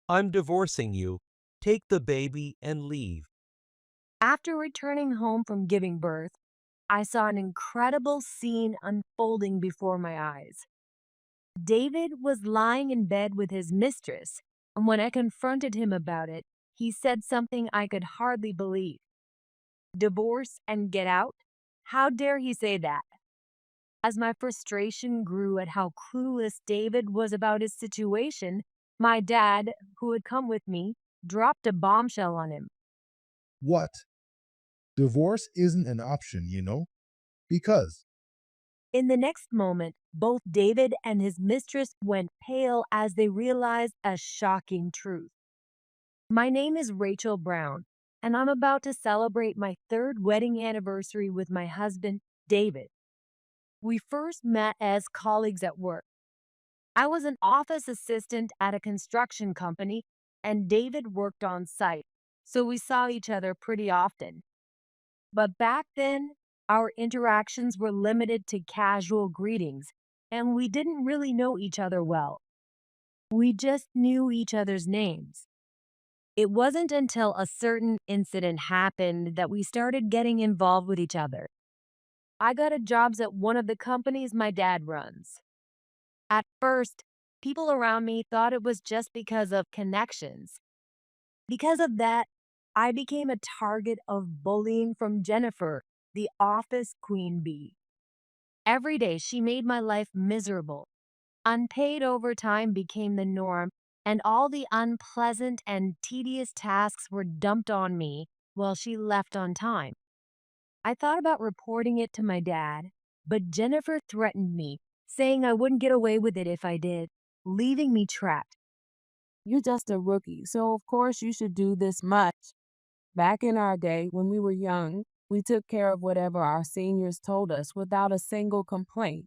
I'm divorcing you. Take the baby and leave. After returning home from giving birth, I saw an incredible scene unfolding before my eyes. David was lying in bed with his mistress, and when I confronted him about it, he said something I could hardly believe. Divorce and get out? How dare he say that? As my frustration grew at how clueless David was about his situation, my dad, who had come with me, dropped a bombshell on him. What? Divorce isn't an option, because In the next moment, both David and his mistress went pale as they realized a shocking truth. My name is Rachel Brown, and I'm about to celebrate my third wedding anniversary with my husband, David. We first met as colleagues at work. I was an office assistant at a construction company, and David worked on site, so we saw each other pretty often. But back then, our interactions were limited to casual greetings, and we didn't really know each other well. We just knew each other's names. It wasn't until a certain incident happened that we started getting involved with each other. I got a job at one of the companies my dad runs. At first, people around me thought it was just because of connections. Because of that, I became a target of bullying from Jennifer, the office queen bee. Every day, she made my life miserable. Unpaid overtime became the norm, and all the unpleasant and tedious tasks were dumped on me while she left on time. I thought about reporting it to my dad, but Jennifer threatened me, saying I wouldn't get away with it if I did, leaving me trapped. You're just a rookie, so of course you should do this much. Back in our day, when we were young, we took care of whatever our seniors told us without a single complaint.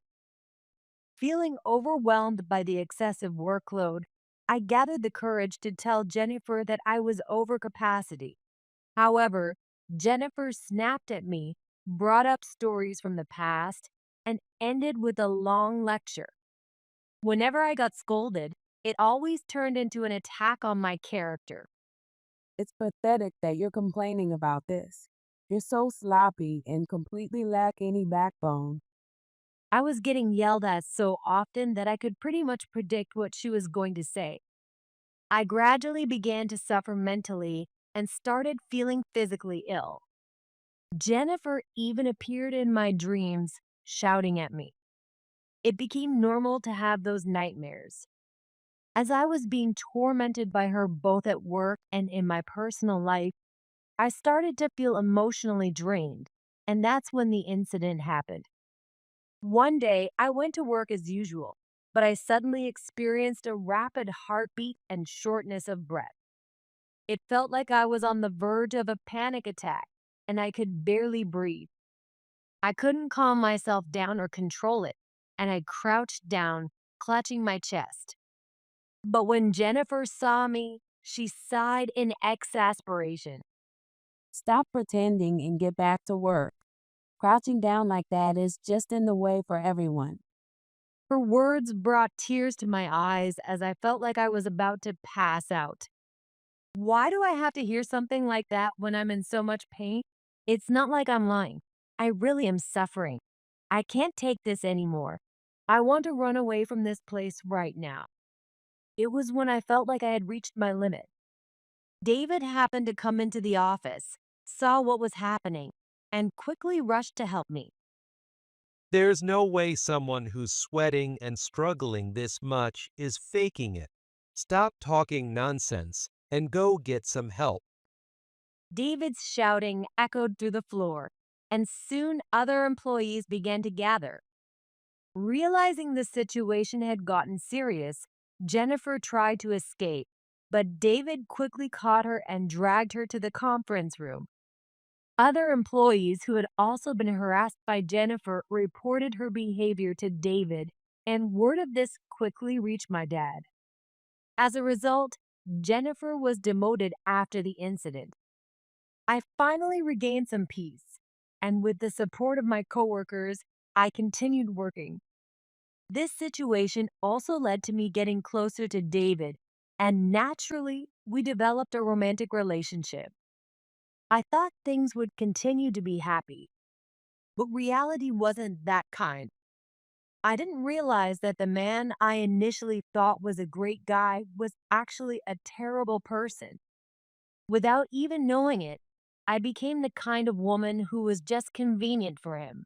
Feeling overwhelmed by the excessive workload, I gathered the courage to tell Jennifer that I was over capacity. However, Jennifer snapped at me, brought up stories from the past, and ended with a long lecture. Whenever I got scolded, it always turned into an attack on my character. It's pathetic that you're complaining about this. You're so sloppy and completely lack any backbone. I was getting yelled at so often that I could pretty much predict what she was going to say. I gradually began to suffer mentally and started feeling physically ill. Jennifer even appeared in my dreams, shouting at me. It became normal to have those nightmares. As I was being tormented by her both at work and in my personal life, I started to feel emotionally drained, and that's when the incident happened. One day, I went to work as usual, but I suddenly experienced a rapid heartbeat and shortness of breath. It felt like I was on the verge of a panic attack, and I could barely breathe. I couldn't calm myself down or control it, and I crouched down, clutching my chest. But when Jennifer saw me, she sighed in exasperation. Stop pretending and get back to work. Crouching down like that is just in the way for everyone. Her words brought tears to my eyes as I felt like I was about to pass out. Why do I have to hear something like that when I'm in so much pain? It's not like I'm lying. I really am suffering. I can't take this anymore. I want to run away from this place right now. It was when I felt like I had reached my limit. David happened to come into the office, saw what was happening, and quickly rushed to help me. There's no way someone who's sweating and struggling this much is faking it. Stop talking nonsense and go get some help. David's shouting echoed through the floor, and soon other employees began to gather. Realizing the situation had gotten serious, Jennifer tried to escape, but David quickly caught her and dragged her to the conference room. Other employees who had also been harassed by Jennifer reported her behavior to David, and word of this quickly reached my dad. As a result, Jennifer was demoted after the incident. I finally regained some peace, and with the support of my coworkers, I continued working. This situation also led to me getting closer to David, and naturally, we developed a romantic relationship. I thought things would continue to be happy, but reality wasn't that kind. I didn't realize that the man I initially thought was a great guy was actually a terrible person. Without even knowing it, I became the kind of woman who was just convenient for him.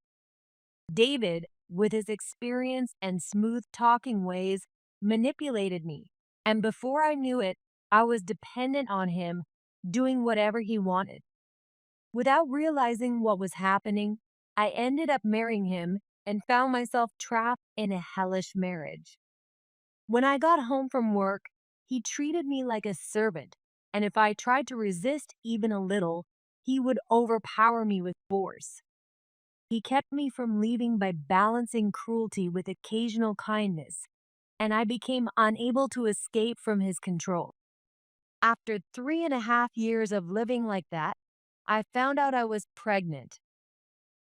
David, with his experience and smooth talking ways, manipulated me. And before I knew it, I was dependent on him, doing whatever he wanted. Without realizing what was happening, I ended up marrying him and found myself trapped in a hellish marriage. When I got home from work, he treated me like a servant, and if I tried to resist even a little, he would overpower me with force. He kept me from leaving by balancing cruelty with occasional kindness, and I became unable to escape from his control. After 3.5 years of living like that, I found out I was pregnant.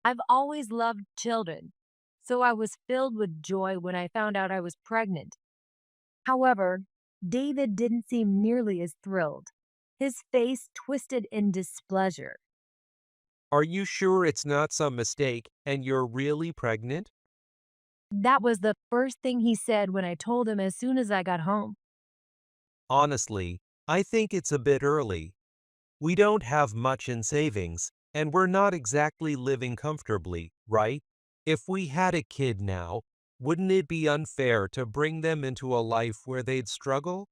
I've always loved children, so I was filled with joy when I found out I was pregnant. However, David didn't seem nearly as thrilled. His face twisted in displeasure. Are you sure it's not some mistake and you're really pregnant? That was the first thing he said when I told him as soon as I got home. Honestly, I think it's a bit early. We don't have much in savings, and we're not exactly living comfortably, right? If we had a kid now, wouldn't it be unfair to bring them into a life where they'd struggle?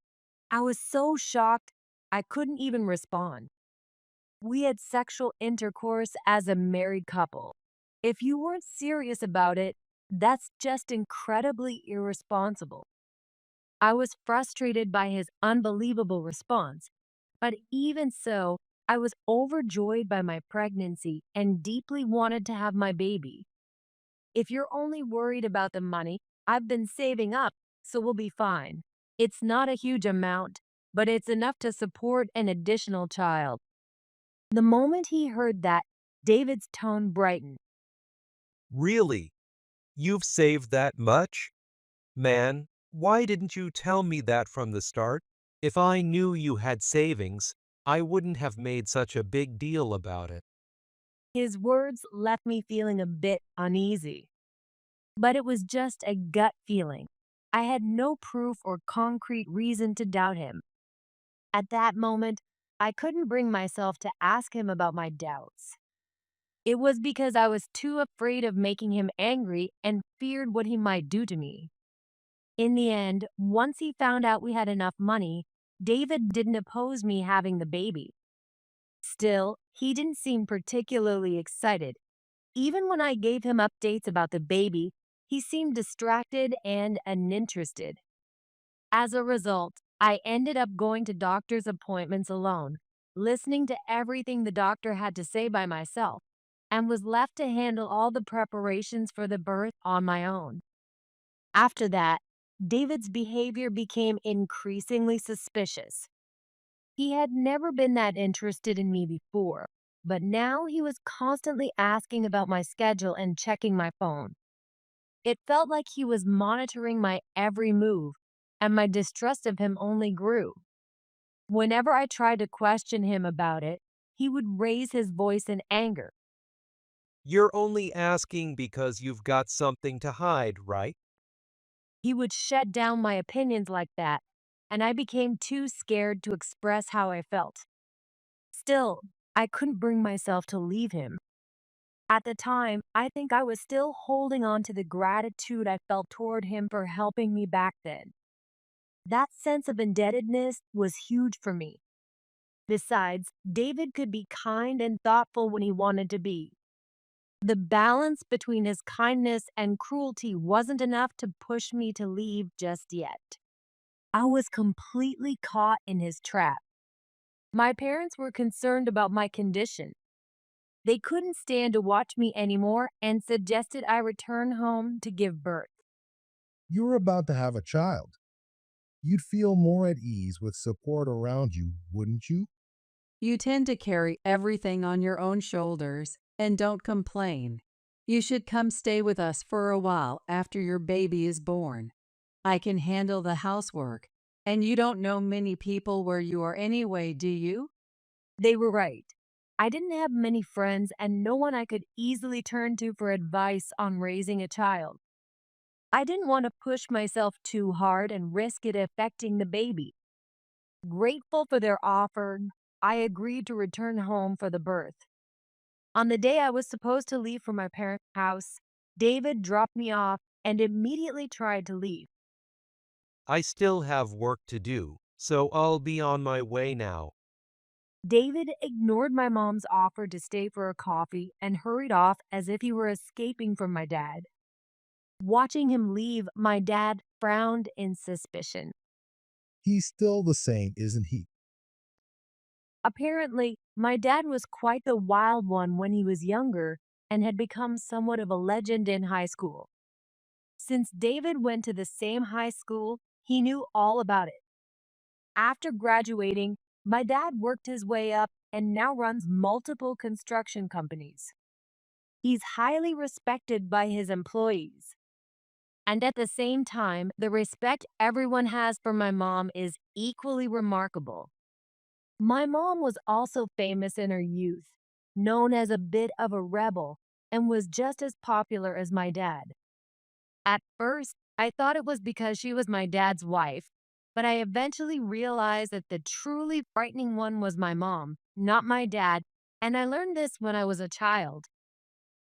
I was so shocked, I couldn't even respond. We had sexual intercourse as a married couple. If you weren't serious about it, that's just incredibly irresponsible. I was frustrated by his unbelievable response, but even so, I was overjoyed by my pregnancy and deeply wanted to have my baby. If you're only worried about the money, I've been saving up, so we'll be fine. It's not a huge amount, but it's enough to support an additional child. The moment he heard that, David's tone brightened. Really? You've saved that much? Man, why didn't you tell me that from the start? If I knew you had savings, I wouldn't have made such a big deal about it. His words left me feeling a bit uneasy, but it was just a gut feeling. I had no proof or concrete reason to doubt him. At that moment, I couldn't bring myself to ask him about my doubts. It was because I was too afraid of making him angry and feared what he might do to me. In the end, once he found out we had enough money, David didn't oppose me having the baby. Still, he didn't seem particularly excited. Even when I gave him updates about the baby, he seemed distracted and uninterested. As a result, I ended up going to doctor's appointments alone, listening to everything the doctor had to say by myself, and was left to handle all the preparations for the birth on my own. After that, David's behavior became increasingly suspicious. He had never been that interested in me before, but now he was constantly asking about my schedule and checking my phone. It felt like he was monitoring my every move, and my distrust of him only grew. Whenever I tried to question him about it, he would raise his voice in anger. You're only asking because you've got something to hide, right? He would shut down my opinions like that, and I became too scared to express how I felt. Still, I couldn't bring myself to leave him. At the time, I think I was still holding on to the gratitude I felt toward him for helping me back then. That sense of indebtedness was huge for me. Besides, David could be kind and thoughtful when he wanted to be. The balance between his kindness and cruelty wasn't enough to push me to leave just yet. I was completely caught in his trap. My parents were concerned about my condition. They couldn't stand to watch me anymore and suggested I return home to give birth. You were about to have a child. You'd feel more at ease with support around you, wouldn't you? You tend to carry everything on your own shoulders and don't complain. You should come stay with us for a while after your baby is born. I can handle the housework And you don't know many people where you are anyway, do you? They were right. I didn't have many friends and no one I could easily turn to for advice on raising a child. I didn't want to push myself too hard and risk it affecting the baby. Grateful for their offer, I agreed to return home for the birth. On the day I was supposed to leave for my parents' house, David dropped me off and immediately tried to leave. I still have work to do, so I'll be on my way now. David ignored my mom's offer to stay for a coffee and hurried off as if he were escaping from my dad. Watching him leave, my dad frowned in suspicion. He's still the same, isn't he? Apparently, my dad was quite the wild one when he was younger and had become somewhat of a legend in high school. Since David went to the same high school, he knew all about it. After graduating, my dad worked his way up and now runs multiple construction companies. He's highly respected by his employees. And at the same time, the respect everyone has for my mom is equally remarkable. My mom was also famous in her youth, known as a bit of a rebel, and was just as popular as my dad. At first, I thought it was because she was my dad's wife, but I eventually realized that the truly frightening one was my mom, not my dad, and I learned this when I was a child.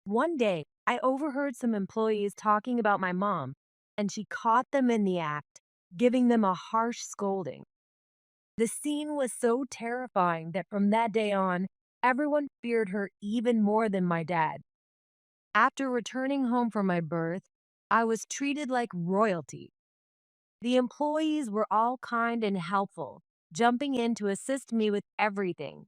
One day, I overheard some employees talking about my mom, and she caught them in the act, giving them a harsh scolding. The scene was so terrifying that from that day on, everyone feared her even more than my dad. After returning home from my birth, I was treated like royalty. The employees were all kind and helpful, jumping in to assist me with everything.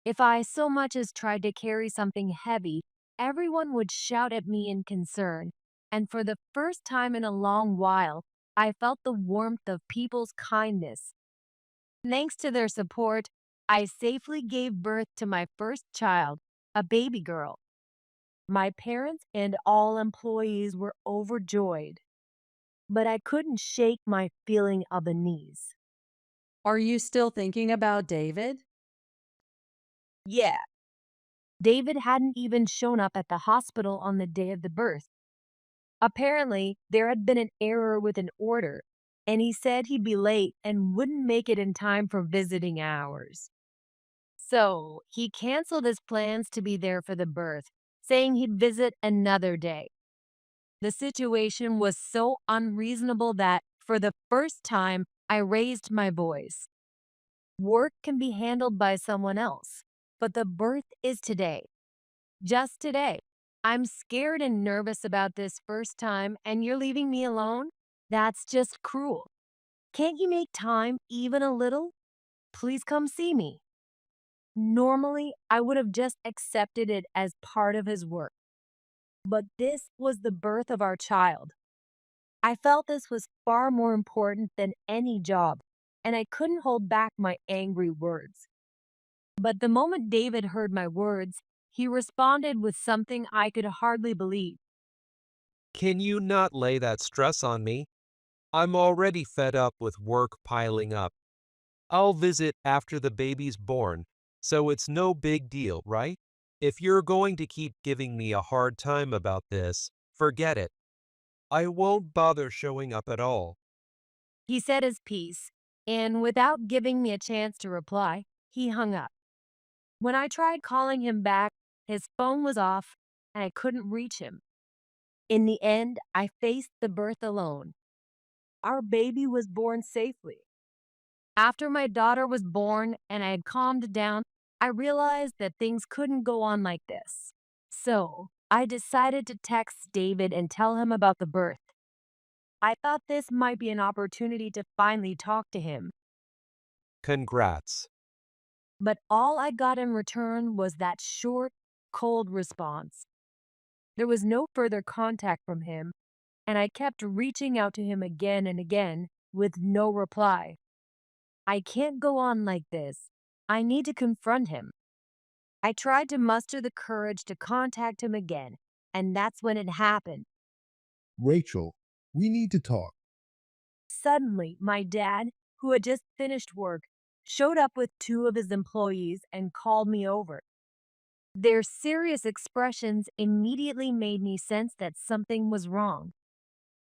If I so much as tried to carry something heavy, everyone would shout at me in concern, and for the first time in a long while, I felt the warmth of people's kindness. Thanks to their support, I safely gave birth to my first child, a baby girl. My parents and all employees were overjoyed, but I couldn't shake my feeling of unease. Are you still thinking about David? Yeah, David hadn't even shown up at the hospital on the day of the birth. Apparently, there had been an error with an order, and he said he'd be late and wouldn't make it in time for visiting hours. So, he canceled his plans to be there for the birth, saying he'd visit another day. The situation was so unreasonable that, for the first time, I raised my voice. Work can be handled by someone else, but the birth is today. Just today. I'm scared and nervous about this first time, and you're leaving me alone? That's just cruel. Can't you make time even a little? Please come see me. Normally, I would have just accepted it as part of his work, but this was the birth of our child. I felt this was far more important than any job, and I couldn't hold back my angry words. But the moment David heard my words, he responded with something I could hardly believe. Can you not lay that stress on me? I'm already fed up with work piling up. I'll visit after the baby's born, so it's no big deal, right? If you're going to keep giving me a hard time about this, forget it. I won't bother showing up at all. He said his piece, and without giving me a chance to reply, he hung up. When I tried calling him back, his phone was off and I couldn't reach him. In the end, I faced the birth alone. Our baby was born safely. After my daughter was born and I had calmed down, I realized that things couldn't go on like this. So, I decided to text David and tell him about the birth. I thought this might be an opportunity to finally talk to him. Congrats. But all I got in return was that short, cold response. There was no further contact from him, and I kept reaching out to him again and again with no reply. I can't go on like this. I need to confront him. I tried to muster the courage to contact him again, and that's when it happened. Rachel, we need to talk. Suddenly, my dad, who had just finished work, showed up with two of his employees and called me over. Their serious expressions immediately made me sense that something was wrong.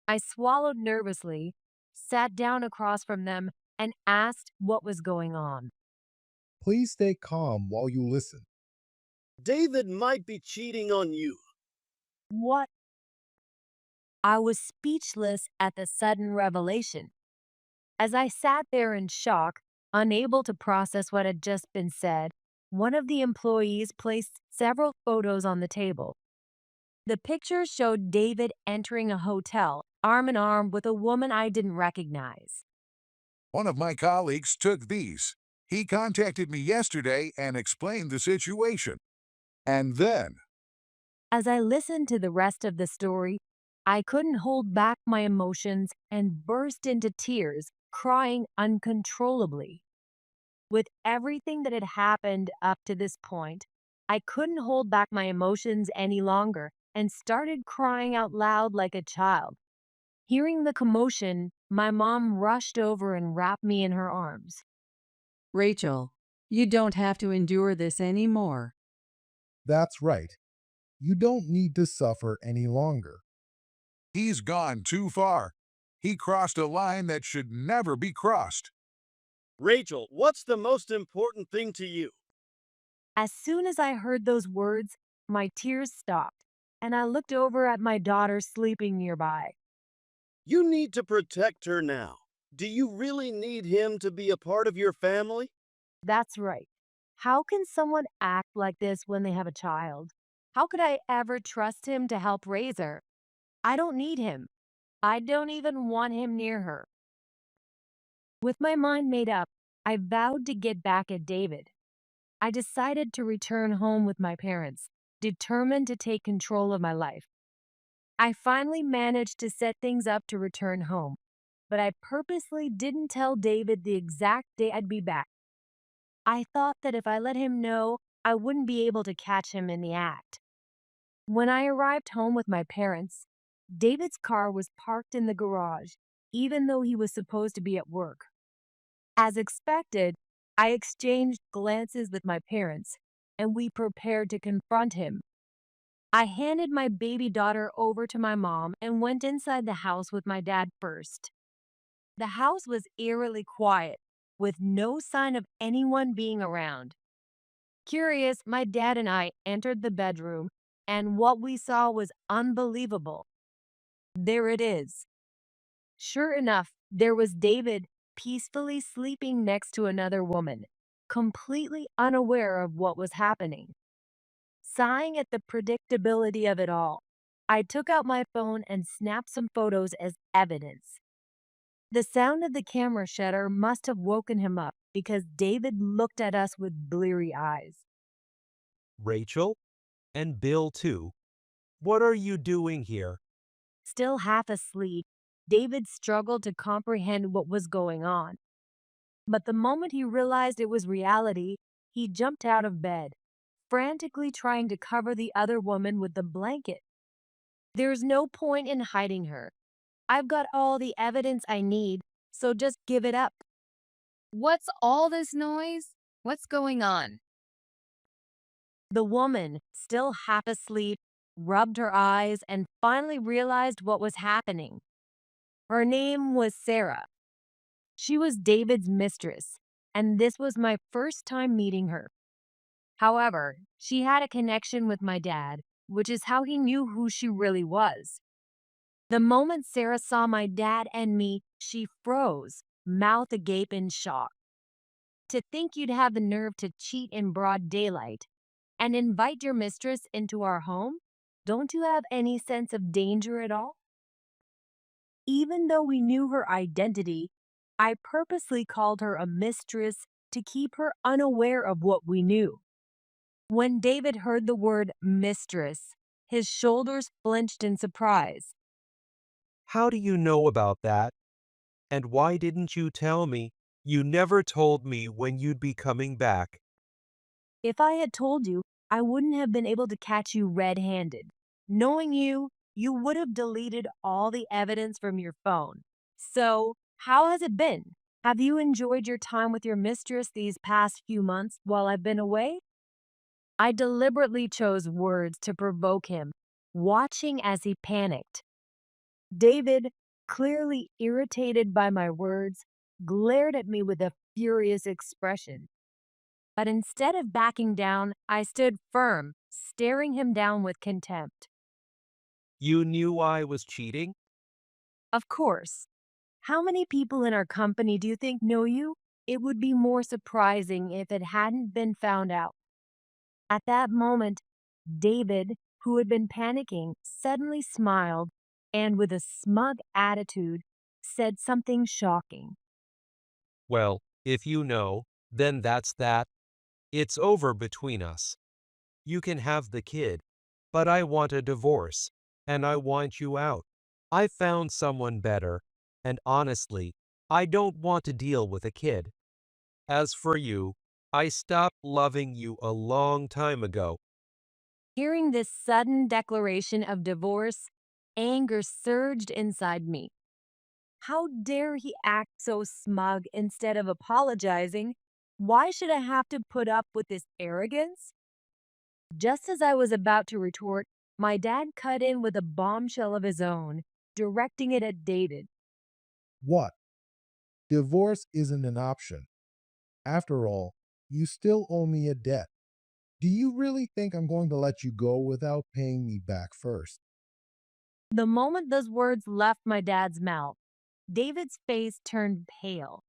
I swallowed nervously, sat down across from them, and asked what was going on. Please stay calm while you listen. David might be cheating on you. What? I was speechless at the sudden revelation. As I sat there in shock, unable to process what had just been said, one of the employees placed several photos on the table. The pictures showed David entering a hotel, arm in arm with a woman I didn't recognize. One of my colleagues took these. He contacted me yesterday and explained the situation. And then, As I listened to the rest of the story, I couldn't hold back my emotions and burst into tears, crying uncontrollably. With everything that had happened up to this point, I couldn't hold back my emotions any longer and started crying out loud like a child. Hearing the commotion, my mom rushed over and wrapped me in her arms. Rachel, you don't have to endure this anymore. That's right. You don't need to suffer any longer. he's gone too far. He crossed a line that should never be crossed. Rachel, what's the most important thing to you? As soon as I heard those words, my tears stopped, and I looked over at my daughter sleeping nearby. You need to protect her now. Do you really need him to be a part of your family? That's right. How can someone act like this when they have a child? How could I ever trust him to help raise her? I don't need him. I don't even want him near her. With my mind made up, I vowed to get back at David. I decided to return home with my parents, determined to take control of my life. I finally managed to set things up to return home, but I purposely didn't tell David the exact day I'd be back. I thought that if I let him know, I wouldn't be able to catch him in the act. When I arrived home with my parents, David's car was parked in the garage, even though he was supposed to be at work. As expected, I exchanged glances with my parents, and we prepared to confront him. I handed my baby daughter over to my mom and went inside the house with my dad first. The house was eerily quiet, with no sign of anyone being around. Curious, my dad and I entered the bedroom, and what we saw was unbelievable. There it is. Sure enough, there was David peacefully sleeping next to another woman, completely unaware of what was happening. Sighing at the predictability of it all, I took out my phone and snapped some photos as evidence. The sound of the camera shutter must have woken him up because David looked at us with bleary eyes. Rachel? And Bill, too. What are you doing here? Still half asleep, David struggled to comprehend what was going on. But the moment he realized it was reality, he jumped out of bed, frantically trying to cover the other woman with the blanket. There's no point in hiding her. I've got all the evidence I need, so just give it up. What's all this noise? What's going on? The woman, still half asleep, rubbed her eyes and finally realized what was happening. Her name was Sarah. She was David's mistress, and this was my first time meeting her. However, she had a connection with my dad, which is how he knew who she really was. The moment Sarah saw my dad and me, she froze, mouth agape in shock. To think you'd have the nerve to cheat in broad daylight and invite your mistress into our home? Don't you have any sense of danger at all? Even though we knew her identity, I purposely called her a mistress to keep her unaware of what we knew. When David heard the word mistress, his shoulders flinched in surprise. How do you know about that? And why didn't you tell me? You never told me when you'd be coming back. If I had told you, I wouldn't have been able to catch you red-handed. Knowing you, you would have deleted all the evidence from your phone. So, How has it been? Have you enjoyed your time with your mistress these past few months while I've been away? I deliberately chose words to provoke him, watching as he panicked. David, clearly irritated by my words, glared at me with a furious expression. But instead of backing down, I stood firm, staring him down with contempt. You knew I was cheating? Of course. How many people in our company do you think know you? It would be more surprising if it hadn't been found out. At that moment, David, who had been panicking, suddenly smiled and, with a smug attitude, said something shocking. Well, if you know, then that's that. It's over between us. You can have the kid, but I want a divorce, and I want you out. I found someone better, and honestly, I don't want to deal with a kid. As for you, I stopped loving you a long time ago. Hearing this sudden declaration of divorce, anger surged inside me. How dare he act so smug instead of apologizing? Why should I have to put up with this arrogance? Just as I was about to retort, my dad cut in with a bombshell of his own, directing it at David. What? Divorce isn't an option. After all, you still owe me a debt. Do you really think I'm going to let you go without paying me back first? The moment those words left my dad's mouth, David's face turned pale.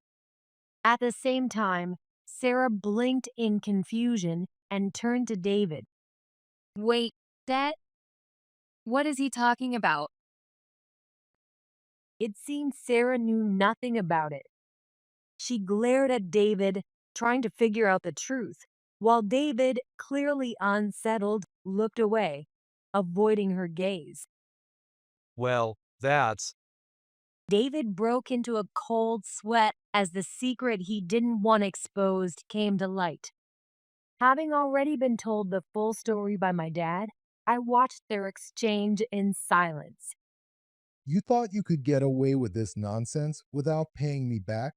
At the same time, Sarah blinked in confusion and turned to David. Wait, that? What is he talking about? It seemed Sarah knew nothing about it. She glared at David, trying to figure out the truth, while David, clearly unsettled, looked away, avoiding her gaze. Well, that's David broke into a cold sweat as the secret he didn't want exposed came to light. Having already been told the full story by my dad, I watched their exchange in silence. You thought you could get away with this nonsense without paying me back?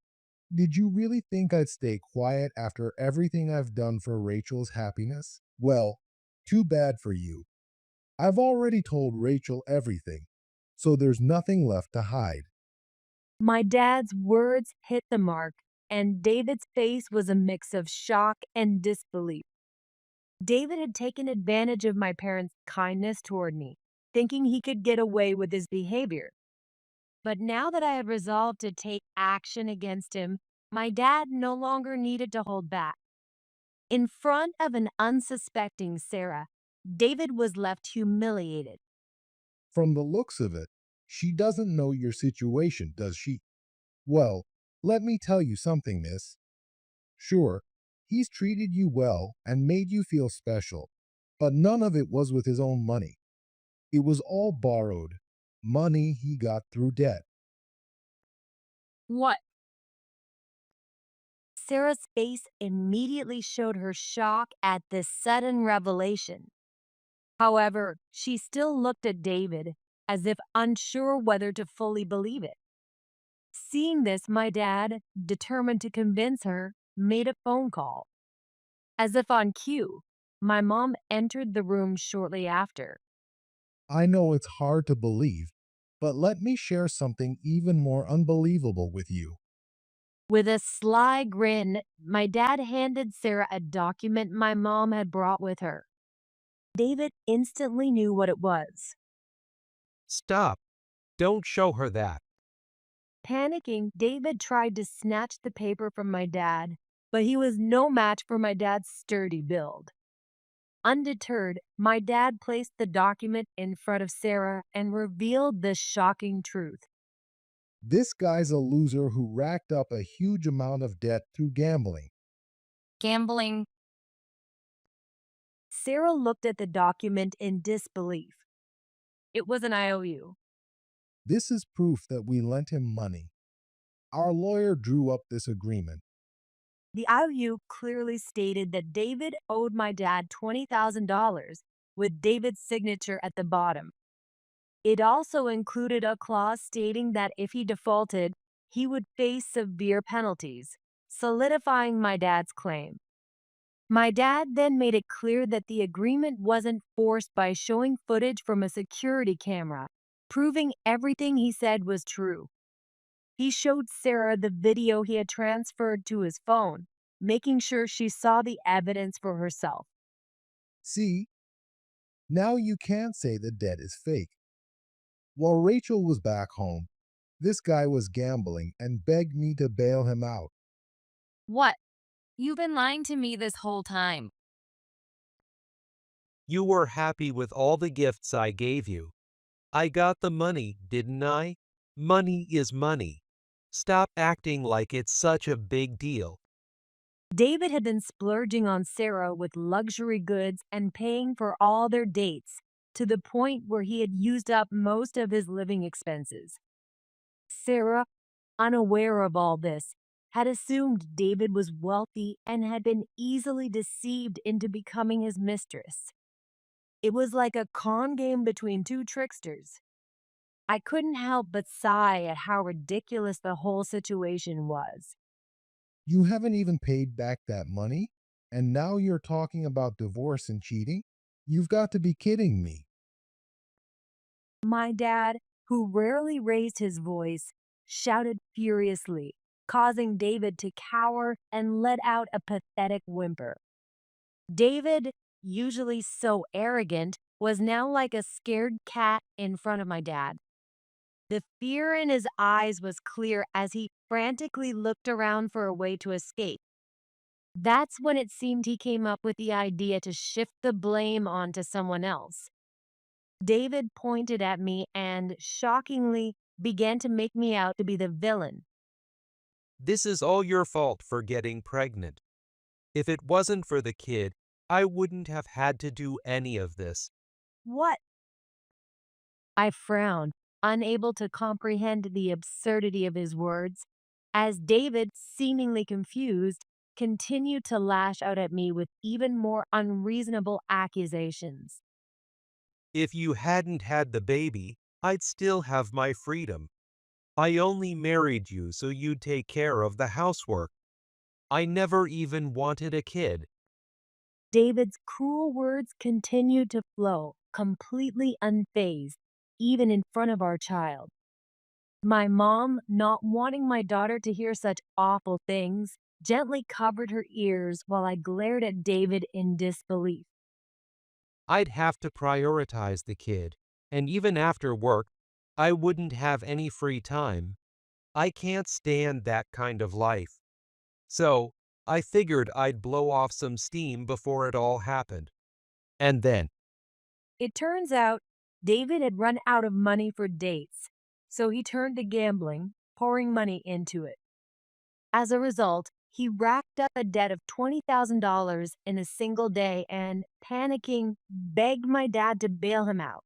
Did you really think I'd stay quiet after everything I've done for Rachel's happiness? Well, too bad for you. I've already told Rachel everything, so there's nothing left to hide. My dad's words hit the mark, and David's face was a mix of shock and disbelief. David had taken advantage of my parents' kindness toward me, thinking he could get away with his behavior. But now that I had resolved to take action against him, my dad no longer needed to hold back. In front of an unsuspecting Sarah, David was left humiliated. From the looks of it, she doesn't know your situation, does she? Well, let me tell you something, miss. Sure, he's treated you well and made you feel special, but none of it was with his own money. It was all borrowed, money he got through debt. What? Sarah's face immediately showed her shock at this sudden revelation. However, she still looked at David as if unsure whether to fully believe it. Seeing this, my dad, determined to convince her, made a phone call. As if on cue, my mom entered the room shortly after. I know it's hard to believe, but let me share something even more unbelievable with you. With a sly grin, my dad handed Sarah a document my mom had brought with her. David instantly knew what it was. stop. Don't show her that. Panicking, David tried to snatch the paper from my dad, but he was no match for my dad's sturdy build. Undeterred, my dad placed the document in front of Sarah and revealed the shocking truth. This guy's a loser who racked up a huge amount of debt through gambling. Gambling? Sarah looked at the document in disbelief. It was an IOU. This is proof that we lent him money. Our lawyer drew up this agreement. The IOU clearly stated that David owed my dad $20,000 with David's signature at the bottom. It also included a clause stating that if he defaulted, he would face severe penalties, solidifying my dad's claim. My dad then made it clear that the agreement wasn't forced by showing footage from a security camera, proving everything he said was true. He showed Sarah the video he had transferred to his phone, making sure she saw the evidence for herself. See, now you can't say the debt is fake. While Rachel was back home, this guy was gambling and begged me to bail him out. What? You've been lying to me this whole time. You were happy with all the gifts I gave you. I got the money, didn't I? Money is money. Stop acting like it's such a big deal. David had been splurging on Sarah with luxury goods and paying for all their dates, to the point where he had used up most of his living expenses. Sarah, unaware of all this, had assumed David was wealthy and had been easily deceived into becoming his mistress. It was like a con game between two tricksters. I couldn't help but sigh at how ridiculous the whole situation was. You haven't even paid back that money, and now you're talking about divorce and cheating? You've got to be kidding me. My dad, who rarely raised his voice, shouted furiously, causing David to cower and let out a pathetic whimper. David, usually so arrogant, was now like a scared cat in front of my dad. The fear in his eyes was clear as he frantically looked around for a way to escape. That's when it seemed he came up with the idea to shift the blame onto someone else. David pointed at me and, shockingly, began to make me out to be the villain. This is all your fault for getting pregnant. If it wasn't for the kid, I wouldn't have had to do any of this. What? I frowned, unable to comprehend the absurdity of his words, as David, seemingly confused, continued to lash out at me with even more unreasonable accusations. If you hadn't had the baby, I'd still have my freedom. I only married you so you'd take care of the housework. I never even wanted a kid. David's cruel words continued to flow, completely unfazed, even in front of our child. My mom, not wanting my daughter to hear such awful things, gently covered her ears while I glared at David in disbelief. I'd have to prioritize the kid, and even after work, I wouldn't have any free time. I can't stand that kind of life. So, I figured I'd blow off some steam before it all happened. And then, It turns out David had run out of money for dates, so he turned to gambling, pouring money into it. As a result, he racked up a debt of $20,000 in a single day and, panicking, begged my dad to bail him out.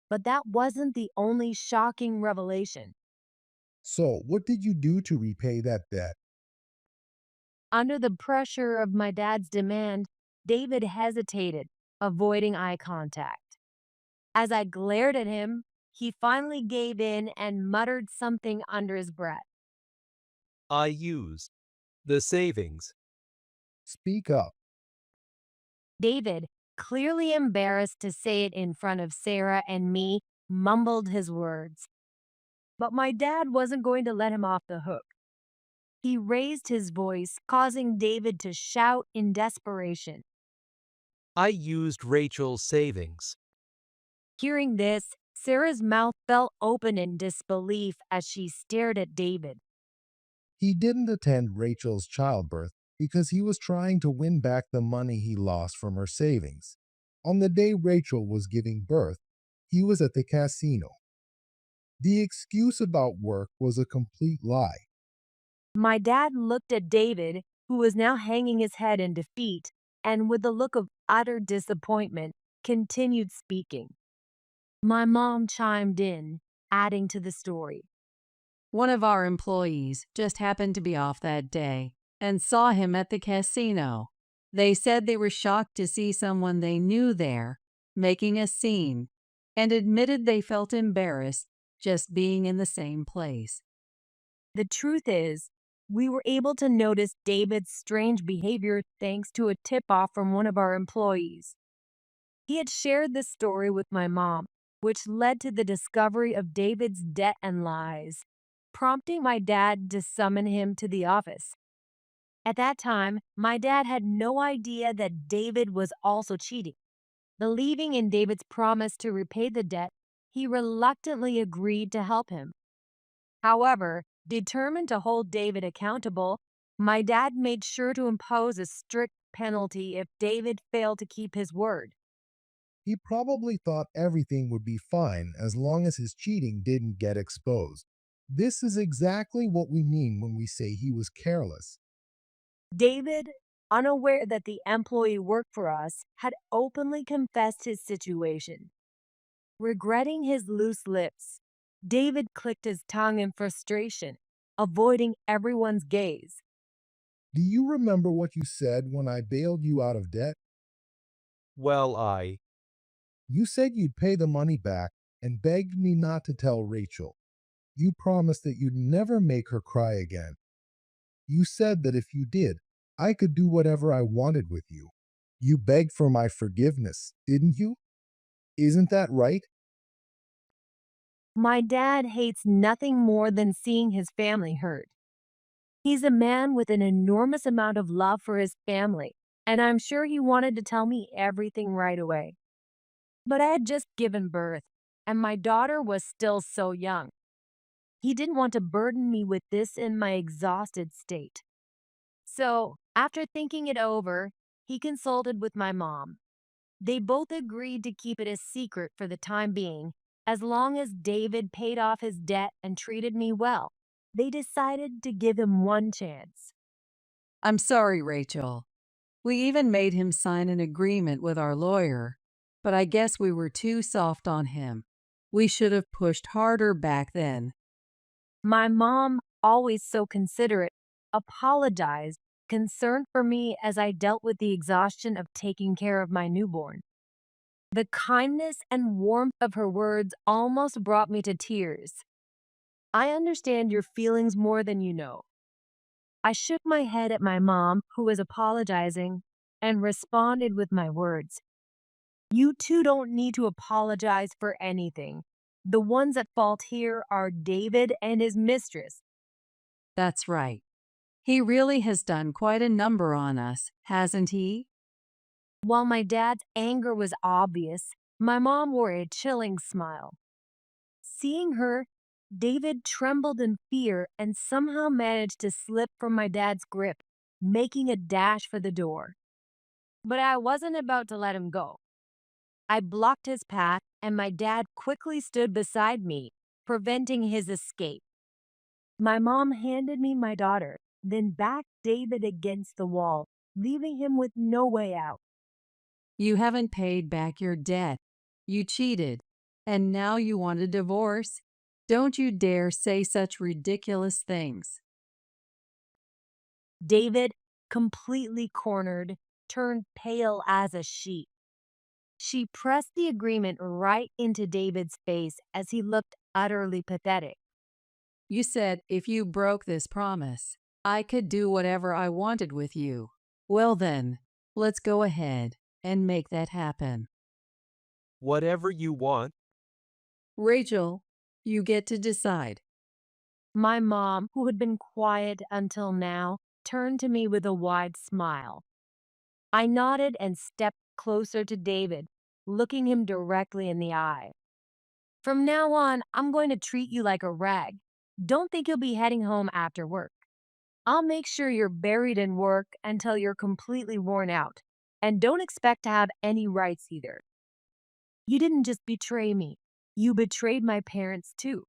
But that wasn't the only shocking revelation. So, what did you do to repay that debt? Under the pressure of my dad's demand, David hesitated, avoiding eye contact. As I glared at him, he finally gave in and muttered something under his breath. I used the savings. Speak up. David, clearly embarrassed to say it in front of Sarah and me, mumbled his words. But my dad wasn't going to let him off the hook. He raised his voice, causing David to shout in desperation. I used Rachel's savings. Hearing this, Sarah's mouth fell open in disbelief as she stared at David. He didn't attend Rachel's childbirth because he was trying to win back the money he lost from her savings. On the day Rachel was giving birth, he was at the casino. The excuse about work was a complete lie. My dad looked at David, who was now hanging his head in defeat, and with a look of utter disappointment, continued speaking. My mom chimed in, adding to the story. One of our employees just happened to be off that day and saw him at the casino. They said they were shocked to see someone they knew there, making a scene, and admitted they felt embarrassed just being in the same place. The truth is, we were able to notice David's strange behavior thanks to a tip off from one of our employees. He had shared this story with my mom, which led to the discovery of David's debt and lies, prompting my dad to summon him to the office. At that time, my dad had no idea that David was also cheating. Believing in David's promise to repay the debt, he reluctantly agreed to help him. However, determined to hold David accountable, my dad made sure to impose a strict penalty if David failed to keep his word. He probably thought everything would be fine as long as his cheating didn't get exposed. This is exactly what we mean when we say he was careless. David, unaware that the employee worked for us, had openly confessed his situation. Regretting his loose lips, David clicked his tongue in frustration, avoiding everyone's gaze. Do you remember what you said when I bailed you out of debt? Well, You said you'd pay the money back and begged me not to tell Rachel. You promised that you'd never make her cry again. You said that if you did, I could do whatever I wanted with you. You begged for my forgiveness, didn't you? Isn't that right? My dad hates nothing more than seeing his family hurt. He's a man with an enormous amount of love for his family, and I'm sure he wanted to tell me everything right away. But I had just given birth, and my daughter was still so young. He didn't want to burden me with this in my exhausted state. So, after thinking it over, he consulted with my mom. They both agreed to keep it a secret for the time being, as long as David paid off his debt and treated me well. They decided to give him one chance. I'm sorry, Rachel. We even made him sign an agreement with our lawyer, but I guess we were too soft on him. We should have pushed harder back then. My mom, always so considerate, apologized, concerned for me as I dealt with the exhaustion of taking care of my newborn. The kindness and warmth of her words almost brought me to tears. I understand your feelings more than you know. I shook my head at my mom, who was apologizing, and responded with my words. You two don't need to apologize for anything. The ones at fault here are David and his mistress. That's right. He really has done quite a number on us, hasn't he? While my dad's anger was obvious, my mom wore a chilling smile. Seeing her, David trembled in fear and somehow managed to slip from my dad's grip, making a dash for the door. But I wasn't about to let him go. I blocked his path, and my dad quickly stood beside me, preventing his escape. My mom handed me my daughter, then backed David against the wall, leaving him with no way out. You haven't paid back your debt. You cheated. And now you want a divorce? Don't you dare say such ridiculous things. David, completely cornered, turned pale as a sheet. She pressed the agreement right into David's face as he looked utterly pathetic. You said if you broke this promise, I could do whatever I wanted with you. Well then, let's go ahead and make that happen. whatever you want. Rachel, you get to decide. My mom, who had been quiet until now, turned to me with a wide smile. I nodded and stepped closer to David, looking him directly in the eye. From now on, I'm going to treat you like a rag. Don't think you'll be heading home after work. I'll make sure you're buried in work until you're completely worn out. And don't expect to have any rights either. You didn't just betray me, you betrayed my parents too.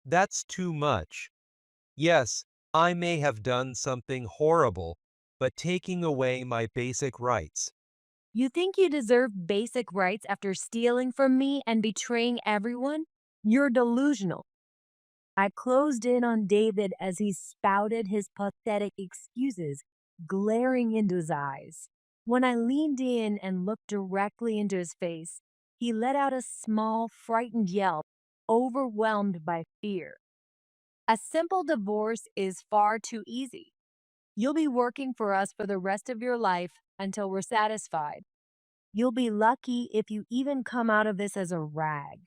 That's too much. Yes, I may have done something horrible, but taking away my basic rights. You think you deserve basic rights after stealing from me and betraying everyone? You're delusional. I closed in on David as he spouted his pathetic excuses, glaring into his eyes. When I leaned in and looked directly into his face, he let out a small, frightened yelp, overwhelmed by fear. A simple divorce is far too easy. You'll be working for us for the rest of your life until we're satisfied. You'll be lucky if you even come out of this as a rag.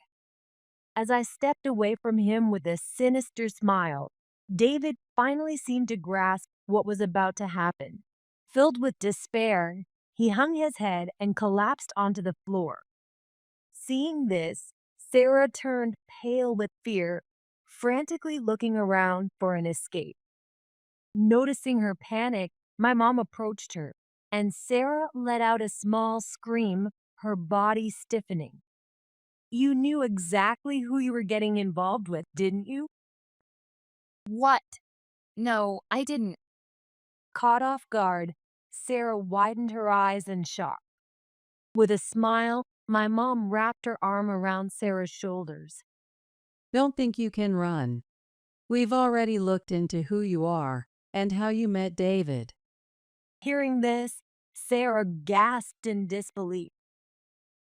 As I stepped away from him with a sinister smile, David finally seemed to grasp what was about to happen. Filled with despair, he hung his head and collapsed onto the floor. Seeing this, Sarah turned pale with fear, frantically looking around for an escape. Noticing her panic, my mom approached her, and Sarah let out a small scream, her body stiffening. You knew exactly who you were getting involved with, didn't you? What? No, I didn't. Caught off guard, Sarah widened her eyes in shock. With a smile, my mom wrapped her arm around Sarah's shoulders. Don't think you can run. We've already looked into who you are and how you met David. Hearing this, Sarah gasped in disbelief.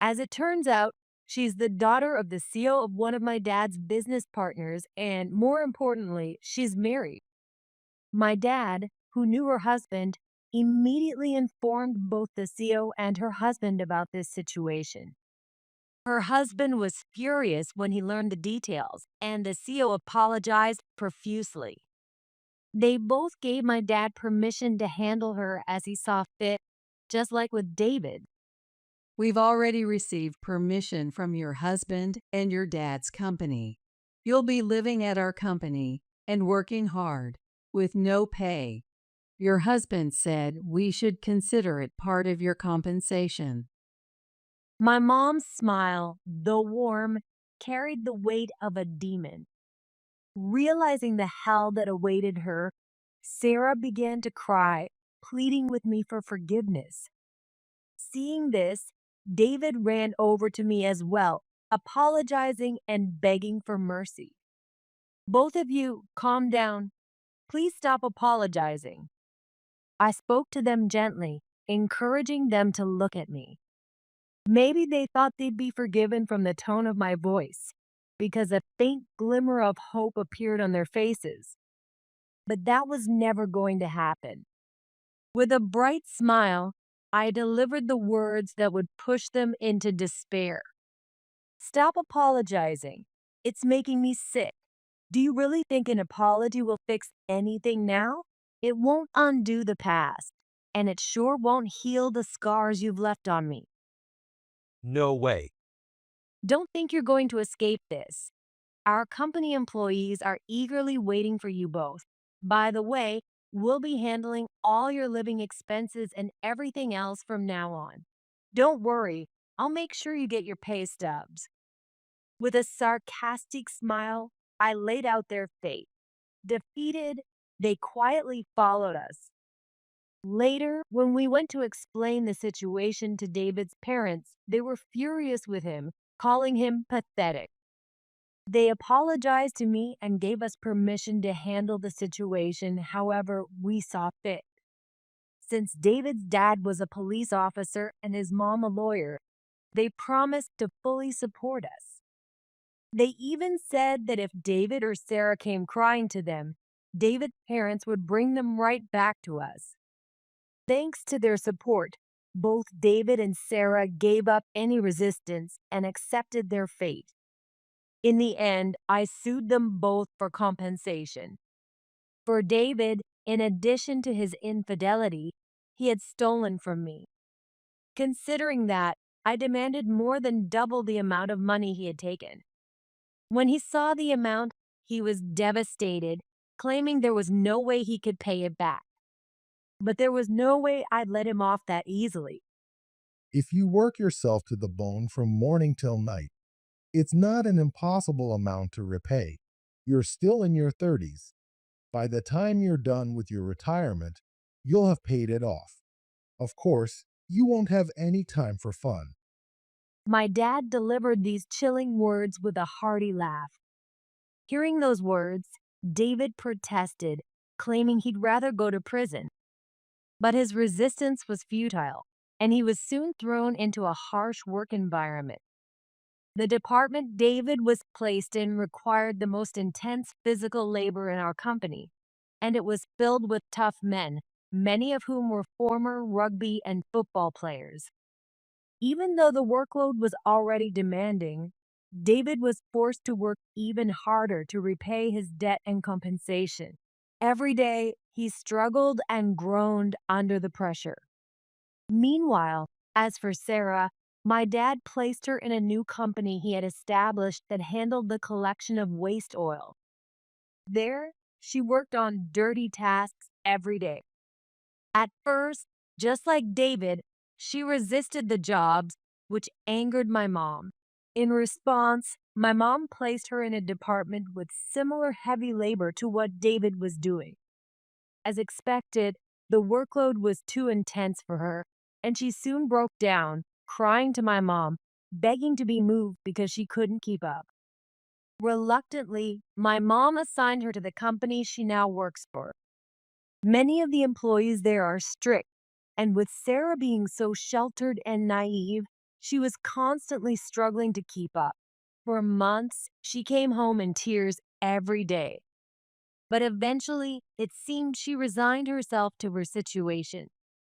As it turns out, she's the daughter of the CEO of one of my dad's business partners, and more importantly, she's married. My dad, who knew her husband, immediately informed both the CEO and her husband about this situation. Her husband was furious when he learned the details, and the CEO apologized profusely. They both gave my dad permission to handle her as he saw fit, just like with David. We've already received permission from your husband and your dad's company. You'll be living at our company and working hard with no pay. Your husband said we should consider it part of your compensation. My mom's smile, though warm, carried the weight of a demon. Realizing the hell that awaited her, Sarah began to cry, pleading with me for forgiveness. Seeing this, David ran over to me as well, apologizing and begging for mercy. Both of you, calm down. Please stop apologizing. I spoke to them gently, encouraging them to look at me. Maybe they thought they'd be forgiven from the tone of my voice, because a faint glimmer of hope appeared on their faces. But that was never going to happen. With a bright smile, I delivered the words that would push them into despair. Stop apologizing. It's making me sick. Do you really think an apology will fix anything now? It won't undo the past, and it sure won't heal the scars you've left on me. No way. Don't think you're going to escape this. Our company employees are eagerly waiting for you both. By the way, we'll be handling all your living expenses and everything else from now on. Don't worry, I'll make sure you get your pay stubs. With a sarcastic smile, I laid out their fate. Defeated, they quietly followed us. Later, when we went to explain the situation to David's parents, they were furious with him, calling him pathetic. They apologized to me and gave us permission to handle the situation however we saw fit. Since David's dad was a police officer and his mom a lawyer, they promised to fully support us. They even said that if David or Sarah came crying to them, David's parents would bring them right back to us. Thanks to their support, both David and Sarah gave up any resistance and accepted their fate. In the end, I sued them both for compensation. For David, in addition to his infidelity, he had stolen from me. Considering that, I demanded more than double the amount of money he had taken. When he saw the amount, he was devastated, claiming there was no way he could pay it back. But there was no way I'd let him off that easily. If you work yourself to the bone from morning till night, it's not an impossible amount to repay. You're still in your 30s. By the time you're done with your retirement, you'll have paid it off. Of course, you won't have any time for fun. My dad delivered these chilling words with a hearty laugh. Hearing those words, David protested, claiming he'd rather go to prison. But his resistance was futile, and he was soon thrown into a harsh work environment. The department David was placed in required the most intense physical labor in our company, and it was filled with tough men, many of whom were former rugby and football players. Even though the workload was already demanding, David was forced to work even harder to repay his debt and compensation. Every day, he struggled and groaned under the pressure. Meanwhile, as for Sarah, my dad placed her in a new company he had established that handled the collection of waste oil. There, she worked on dirty tasks every day. At first, just like David, she resisted the jobs, which angered my mom. In response, my mom placed her in a department with similar heavy labor to what David was doing. As expected, the workload was too intense for her, and she soon broke down, crying to my mom, begging to be moved because she couldn't keep up. Reluctantly, my mom assigned her to the company she now works for. Many of the employees there are strict, and with Sarah being so sheltered and naive, she was constantly struggling to keep up. For months, she came home in tears every day. But eventually, it seemed she resigned herself to her situation.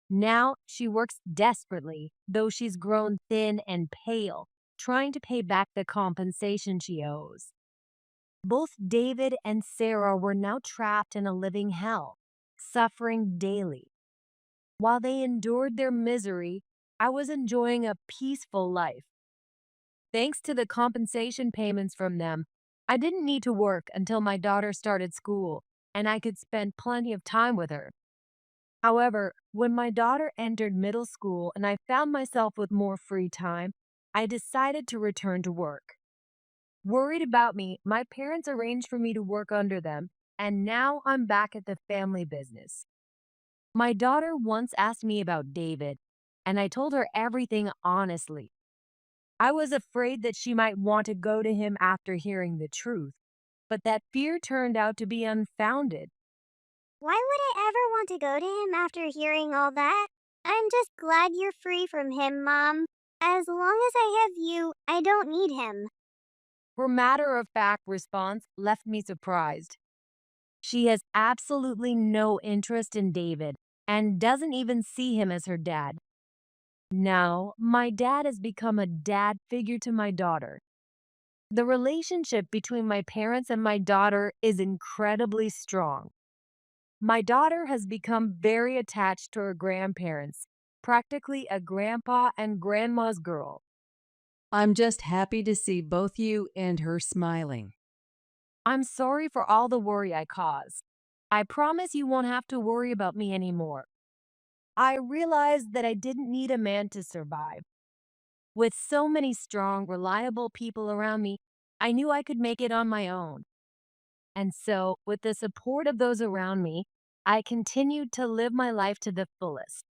Now she works desperately, though she's grown thin and pale, trying to pay back the compensation she owes. Both David and Sarah were now trapped in a living hell, suffering daily. While they endured their misery, I was enjoying a peaceful life. Thanks to the compensation payments from them, I didn't need to work until my daughter started school, and I could spend plenty of time with her. However, when my daughter entered middle school and I found myself with more free time, I decided to return to work. Worried about me, my parents arranged for me to work under them, and now I'm back at the family business. My daughter once asked me about David, and I told her everything honestly. I was afraid that she might want to go to him after hearing the truth, but that fear turned out to be unfounded. Why would I ever want to go to him after hearing all that? I'm just glad you're free from him, Mom. As long as I have you, I don't need him. Her matter of fact response left me surprised. She has absolutely no interest in David and doesn't even see him as her dad. Now, my dad has become a dad figure to my daughter. The relationship between my parents and my daughter is incredibly strong. My daughter has become very attached to her grandparents, practically a grandpa and grandma's girl. I'm just happy to see both you and her smiling. I'm sorry for all the worry I caused. I promise you won't have to worry about me anymore. I realized that I didn't need a man to survive. With so many strong, reliable people around me, I knew I could make it on my own. And so, with the support of those around me, I continued to live my life to the fullest.